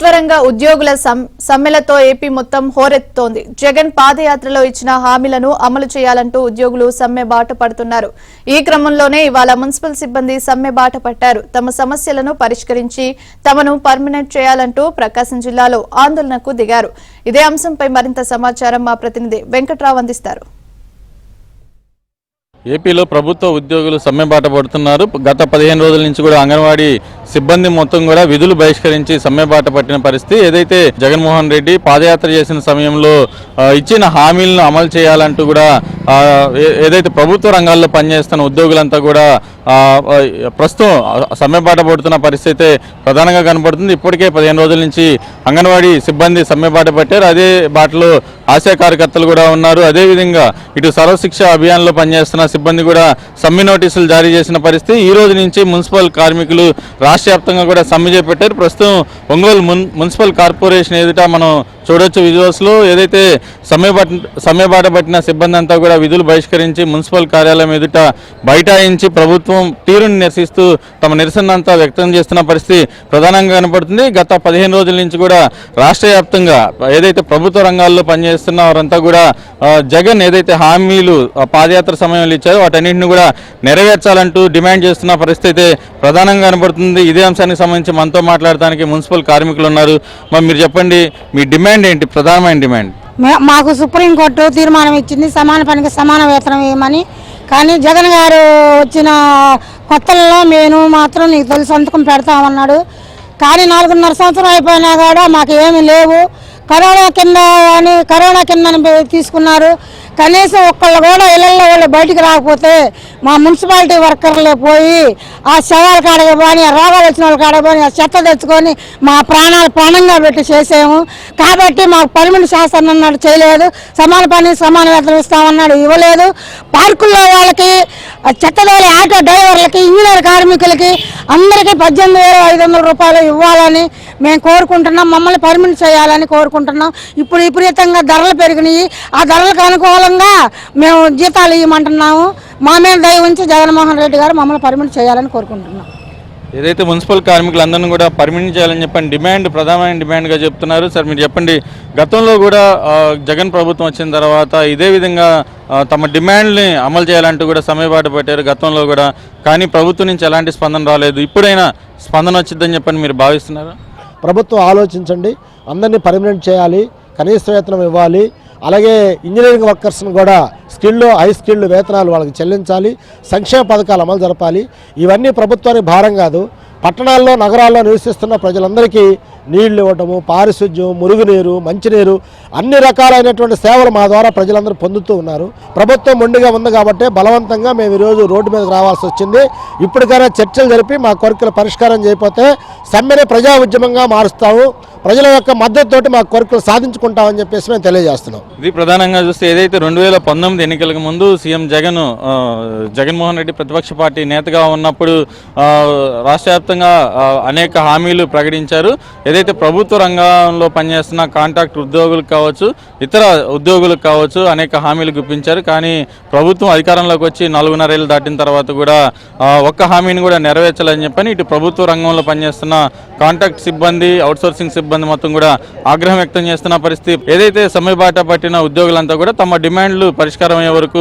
సత్వరంగా ఉద్యోగుల సమ్మెలతో ఏపీ మొత్తం హోరెత్తుతోంది. జగన్ పాదయాత్రలో ఇచ్చిన హామీలను అమలు చేయాలంటూ ఉద్యోగులు సమ్మె బాట పడుతున్నారు. ఈ క్రమంలోనే ఇవాళ మున్సిపల్ సిబ్బంది సమ్మె బాట పట్టారు. తమ సమస్యలను పరిష్కరించి తమను పర్మనెంట్ చేయాలంటూ ప్రకాశం జిల్లాలో ఆందోళనకు దిగారు. ఇదే అంశంపై మరింత సమాచారం మా ప్రతినిధి వెంకట్రావు అందిస్తారు. ఏపీలో ప్రభుత్వ ఉద్యోగులు సమ్మె బాట పడుతున్నారు. గత 15 రోజుల నుంచి కూడా అంగన్వాడీ సిబ్బంది మొత్తం కూడా విధులు బహిష్కరించి సమ్మె బాట పట్టిన పరిస్థితి. ఏదైతే జగన్మోహన్ రెడ్డి పాదయాత్ర చేసిన సమయంలో ఇచ్చిన హామీలను అమలు చేయాలంటూ కూడా ఏదైతే ప్రభుత్వ రంగాల్లో పనిచేస్తున్న ఉద్యోగులంతా కూడా ప్రస్తుతం సమ్మె బాట పడుతున్న పరిస్థితి ప్రధానంగా కనబడుతుంది. ఇప్పటికే 15 రోజుల నుంచి అంగన్వాడీ సిబ్బంది సమ్మె బాట పట్టారు. అదే బాటలో ఆశా కార్యకర్తలు కూడా ఉన్నారు. అదేవిధంగా ఇటు సర్వశిక్ష అభియాన్లో పనిచేస్తున్న సిబ్బంది కూడా సమ్మె నోటీసులు జారీ చేసిన పరిస్థితి. ఈ రోజు నుంచి మున్సిపల్ కార్మికులు రాష్ట్ర వ్యాప్తంగా కూడా సమ్మె చేపట్టారు. ప్రస్తుతం ఒంగోలు మున్సిపల్ కార్పొరేషన్ ఎదుట మనం చూడొచ్చు విజువల్స్లో. ఏదైతే సమ్మె బాట పట్టిన సిబ్బంది అంతా కూడా విధులు బహిష్కరించి మున్సిపల్ కార్యాలయం ఎదుట బైఠాయించి ప్రభుత్వం తీరుని నిరసిస్తూ తమ నిరసన అంతా వ్యక్తం చేస్తున్న పరిస్థితి ప్రధానంగా కనపడుతుంది. గత 15 రోజుల నుంచి కూడా రాష్ట్ర వ్యాప్తంగా ఏదైతే ప్రభుత్వ రంగాల్లో పనిచేస్తున్న వారంతా కూడా జగన్ ఏదైతే హామీలు పాదయాత్ర సమయంలో ఇచ్చారో వాటన్నింటిని కూడా నెరవేర్చాలంటూ డిమాండ్ చేస్తున్న పరిస్థితి ప్రధానంగా కనబడుతుంది. ఇదే అంశానికి సంబంధించి మనతో మాట్లాడడానికి మున్సిపల్ కార్మికులు ఉన్నారు. మరి మీరు చెప్పండి, మీ డిమాండ్ ఏంటి? ప్రధానమైన డిమాండ్ మాకు సుప్రీంకోర్టు తీర్మానం ఇచ్చింది సమాన పనికి సమాన వేతనం ఇవ్వమని. కానీ జగన్ గారు వచ్చిన కొత్తలలో మేము మాత్రం నీకు తొలి సంతకం పెడతామన్నాడు. కానీ 4.5 సంవత్సరం అయిపోయినా కూడా మాకు ఏమీ లేవు. కరోనా కింద తీసుకున్నారు. కనీసం ఒక్కళ్ళు కూడా ఇళ్లలో వాళ్ళు బయటికి రాకపోతే మా మున్సిపాలిటీ వర్కర్లే పోయి ఆ శవాల కాడగా పోని, ఆ రోగాలు వచ్చిన వాళ్ళ కాడ పోని, ఆ చెత్త తెచ్చుకొని మా ప్రాణాలు ప్రాణంగా పెట్టి చేసాము. కాబట్టి మాకు పర్మనెంట్ శాసనం అన్నాడు, చేయలేదు. సమాన పని సమాన వేతనం ఇస్తామన్నాడు, ఇవ్వలేదు. పార్కుల్లో వాళ్ళకి, చెత్తదోలి ఆటో డ్రైవర్లకి, ఇంజనీర్ కార్మికులకి అందరికీ 18,500 రూపాయలు ఇవ్వాలని మేము కోరుకుంటున్నాం. మమ్మల్ని పర్మనెంట్ చేయాలని కోరుకుంటున్నాం. ఇప్పుడు విపరీతంగా ధరలు పెరిగినాయి. ఆ ధరలకు అనుకూలంగా మేము జీతాలు ఇవ్వమంటున్నాము. మా మీద దయ ఉంచి జగన్మోహన్ రెడ్డి గారు మమ్మల్ని పర్మనెంట్ చేయాలని కోరుకుంటున్నాం. ఏదైతే మున్సిపల్ కార్మికులందరినీ కూడా పర్మనెంట్ చేయాలని చెప్పండి డిమాండ్ ప్రధానమైన డిమాండ్గా చెప్తున్నారు. సార్ మీరు చెప్పండి, గతంలో కూడా జగన్ ప్రభుత్వం వచ్చిన తర్వాత ఇదే విధంగా తమ డిమాండ్ని అమలు చేయాలంటూ కూడా సమ్మె బాట పెట్టారు గతంలో కూడా. కానీ ప్రభుత్వం నుంచి ఎలాంటి స్పందన రాలేదు. ఇప్పుడైనా స్పందన వచ్చిందని చెప్పని మీరు భావిస్తున్నారా? ప్రభుత్వం ఆలోచించండి, అందరినీ పర్మనెంట్ చేయాలి, కనీస వేతనం ఇవ్వాలి. అలాగే ఇంజనీరింగ్ వర్కర్స్ను కూడా హై స్కిల్డ్ వేతనాలు వాళ్ళకి చెల్లించాలి. సంక్షేమ పథకాలు అమలు జరపాలి. ఇవన్నీ ప్రభుత్వానికి భారం కాదు. పట్టణాల్లో, నగరాల్లో నివసిస్తున్న ప్రజలందరికీ నీళ్లు ఇవ్వటము, పారిశుధ్యం, మురుగునీరు, మంచినీరు, అన్ని రకాలైనటువంటి సేవలు మా ద్వారా ప్రజలందరూ పొందుతూ ఉన్నారు. ప్రభుత్వం మొండిగా ఉంది కాబట్టి బలవంతంగా మేము ఈరోజు రోడ్డు మీదకి రావాల్సి వచ్చింది. ఇప్పటికైనా చర్చలు జరిపి మా కోరికల పరిష్కారం చేయకపోతే సమ్మెని ప్రజా ఉద్యమంగా మారుస్తాము. ప్రజల యొక్క మద్దతుతోటి మా కోరికలు సాధించుకుంటామని చెప్పేసి మేము తెలియజేస్తున్నాం. ఇది ప్రధానంగా చూస్తే ఏదైతే 2019 ఎన్నికలకు ముందు సీఎం జగన్మోహన్ రెడ్డి ప్రతిపక్ష పార్టీ నేతగా ఉన్నప్పుడు రాష్ట్ర వ్యాప్తంగా అనేక హామీలు ప్రకటించారు. ఏదైతే ప్రభుత్వ రంగంలో పనిచేస్తున్న కాంట్రాక్ట్ ఉద్యోగులకు కావచ్చు, ఇతర ఉద్యోగులకు కావచ్చు అనేక హామీలు గుప్పించారు. కానీ ప్రభుత్వం అధికారంలోకి వచ్చి 4.5 ఏళ్ళు దాటిన తర్వాత కూడా ఒక్క హామీని కూడా నెరవేర్చాలని చెప్పని ఇటు ప్రభుత్వ రంగంలో పనిచేస్తున్న కాంట్రాక్ట్ సిబ్బంది, అవుట్సోర్సింగ్ సిబ్బంది మొత్తం కూడా ఆగ్రహం వ్యక్తం చేస్తున్న పరిస్థితి. ఏదైతే సమ్మె బాట పట్టిన ఉద్యోగులంతా కూడా తమ డిమాండ్లు పరిష్కారం అయ్యే వరకు